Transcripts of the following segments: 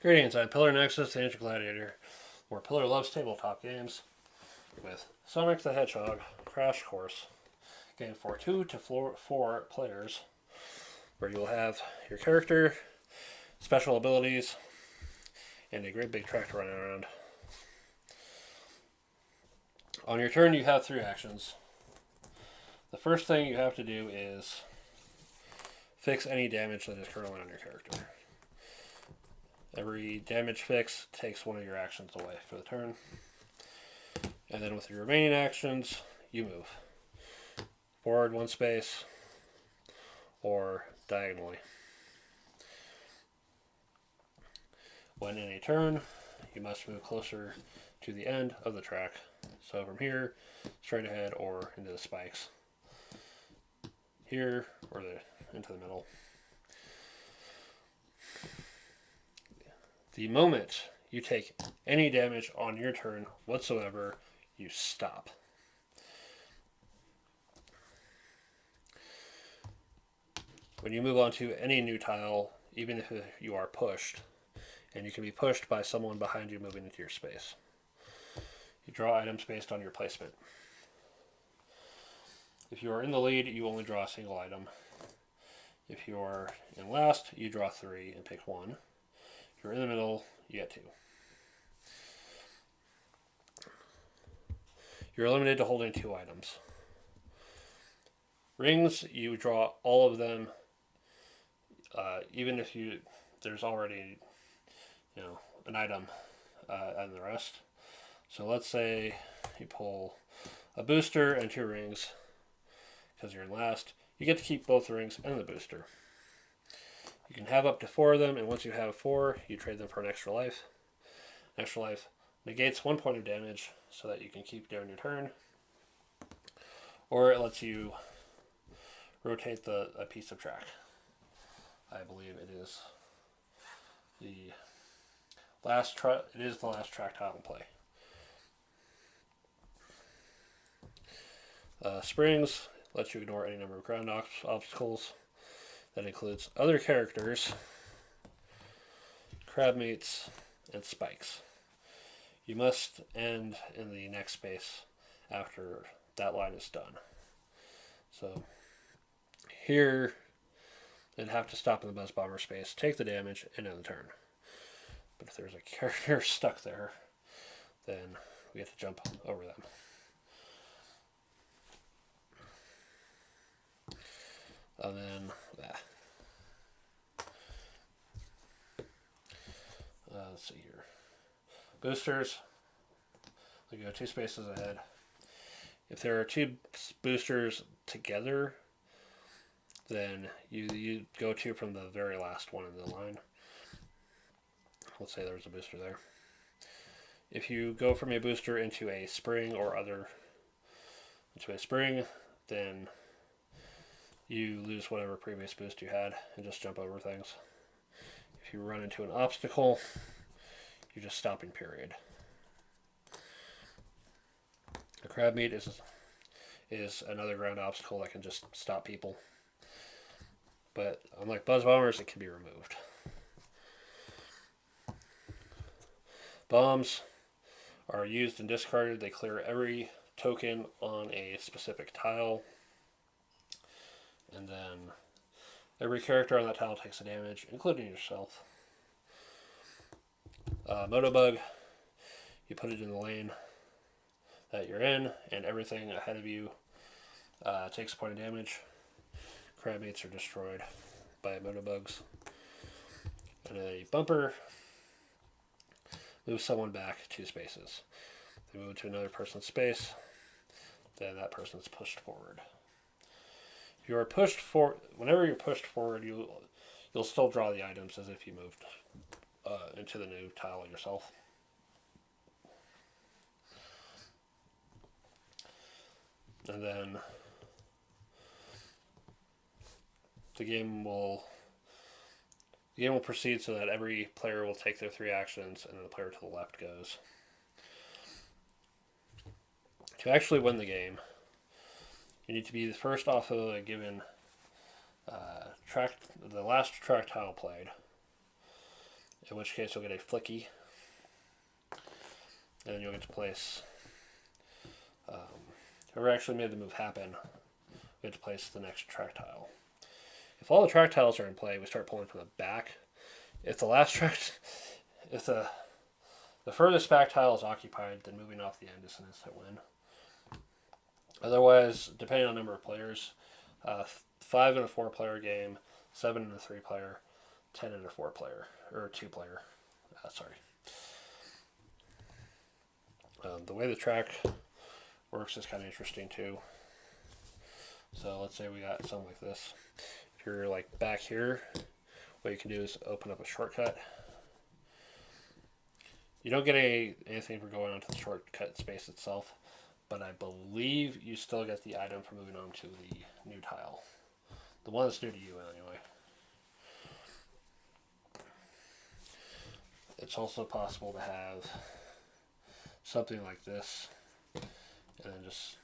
Greetings, I'm Pillar Nexus, the Ancient Gladiator, where Pillar loves tabletop games with Sonic the Hedgehog Crash Course, game for 2 to 4 players, where you will have your character, special abilities, and a great big track to run around. On your turn, you have 3 actions. The first thing you have to do is fix any damage that is currently on your character. Every damage fix takes one of your actions away for the turn. And then with your remaining actions, you move. Forward 1 space, or diagonally. When in a turn, you must move closer to the end of the track. So from here, straight ahead, or into the spikes. Here, or into the middle. The moment you take any damage on your turn whatsoever, you stop. When you move on to any new tile, even if you are pushed, and you can be pushed by someone behind you moving into your space, you draw items based on your placement. If you are in the lead, you only draw a single item. If you are in last, you draw 3 and pick 1. If you're in the middle, you get 2. You're limited to holding 2 items. Rings, you draw all of them, even if there's already an item and the rest. So let's say you pull a booster and 2 rings because you're in last. You get to keep both the rings and the booster. You can have up to 4 of them, and once you have 4, you trade them for an extra life. An extra life negates 1 point of damage so that you can keep during your turn. Or it lets you rotate a piece of track. I believe it is the last track tile in play. Springs lets you ignore any number of ground obstacles. That includes other characters, crab meats, and spikes. You must end in the next space after that line is done. So here, they'd have to stop in the Buzz Bomber space, take the damage, and end the turn. But if there's a character stuck there, then we have to jump over them. And then let's see here. Boosters, we go 2 spaces ahead. If there are 2 boosters together, then you go 2 from the very last one in the line. Let's say there's a booster there. If you go from a booster into a spring or into a spring, then you lose whatever previous boost you had and just jump over things. If you run into an obstacle, you're just stopping, period. The crab meat is another ground obstacle that can just stop people. But unlike Buzz Bombers, it can be removed. Bombs are used and discarded. They clear every token on a specific tile. And then every character on that tile takes a damage, including yourself. Motobug, you put it in the lane that you're in, and everything ahead of you takes a point of damage. Crab meats are destroyed by Motobugs. And a bumper moves someone back 2 spaces. They move to another person's space, then that person's pushed forward. If you are pushed whenever you're pushed forward, you'll still draw the items as if you moved into the new tile yourself. And then the game will proceed so that every player will take their 3 actions, and then the player to the left goes. To actually win the game, you need to be the first off of a given track, the last track tile played, in which case you'll get a Flicky, and then you'll get to place. Whoever actually made the move happen, we get to place the next track tile. If all the track tiles are in play, we start pulling from the back. If the last track, if the furthest back tile is occupied, then moving off the end is an instant win. Otherwise, depending on the number of players, 5 in a 4-player game, 7 in a 3-player, 10 in a 4-player, or 2-player. The way the track works is kind of interesting too. So let's say we got something like this. If you're like back here, what you can do is open up a shortcut. You don't get anything for going onto the shortcut space itself, but I believe you still get the item for moving on to the new tile. The one that's new to you anyway. It's also possible to have something like this, and then just,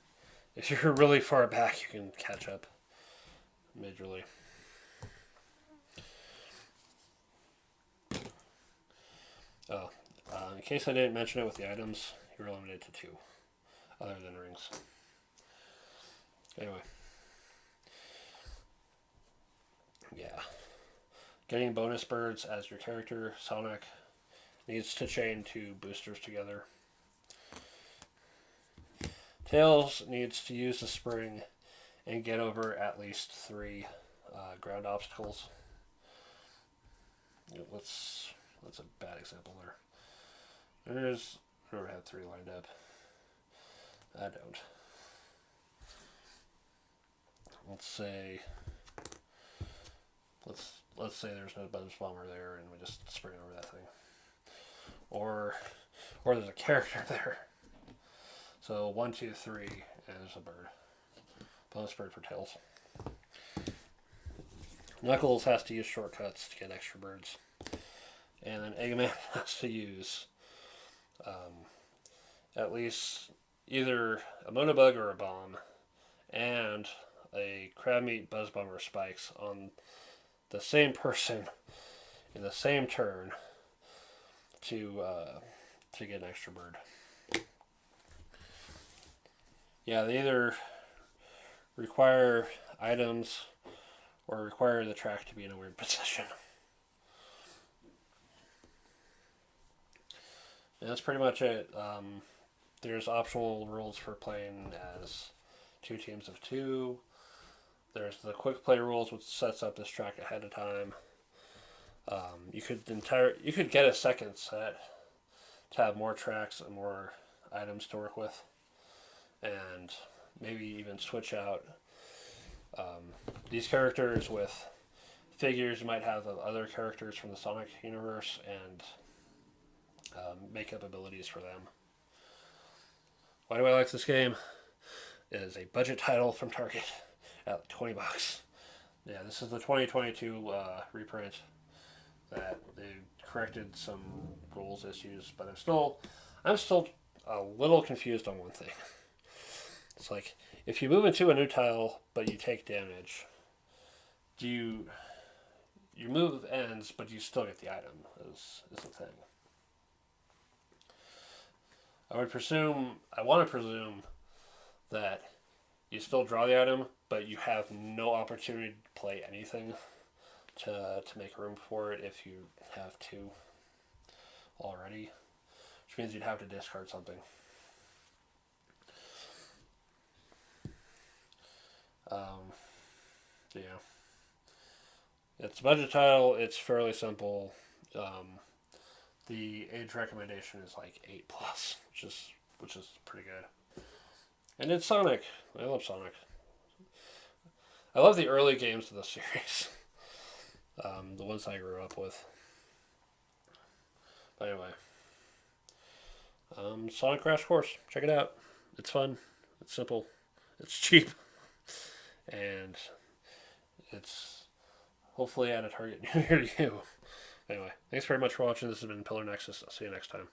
if you're really far back, you can catch up majorly. In case I didn't mention it with the items, you're limited to 2, other than rings. Anyway. Yeah. Getting bonus birds as your character, Sonic, needs to chain 2 boosters together. Tails needs to use the spring and get over at least 3 ground obstacles. That's a bad example there. I never had 3 lined up. I don't. Let's say there's no buzz bomber there, and we just spring over that thing. Or there's a character there. So 1, 2, 3, and there's a bird. Bonus bird for Tails. Knuckles has to use shortcuts to get extra birds. And then Eggman has to use at least either a Monobug or a bomb, and a crab meat buzz bomber spikes on the same person in the same turn to get an extra bird. Yeah, they either require items or require the track to be in a weird position. And that's pretty much it. There's optional rules for playing as 2 teams of 2. There's the quick play rules, which sets up this track ahead of time. You could get a second set to have more tracks and more items to work with, and maybe even switch out these characters with figures you might have of other characters from the Sonic universe, and make up abilities for them. Why do I like this game? It is a budget title from Target at $20. Yeah, this is the 2022 reprint that they corrected some rules issues, but I'm still a little confused on one thing. It's like, if you move into a new tile but you take damage, your move ends, but you still get the item, is the thing. I want to presume that you still draw the item, but you have no opportunity to play anything to make room for it if you have 2 already, which means you'd have to discard something. Yeah. It's a budget title. It's fairly simple. The age recommendation is like 8+, which is pretty good. And it's Sonic. I love Sonic. I love the early games of the series. The ones I grew up with. But anyway. Sonic Crash Course. Check it out. It's fun. It's simple. It's cheap. And it's hopefully at a Target near you. Anyway, thanks very much for watching. This has been Pillar Nexus. I'll see you next time.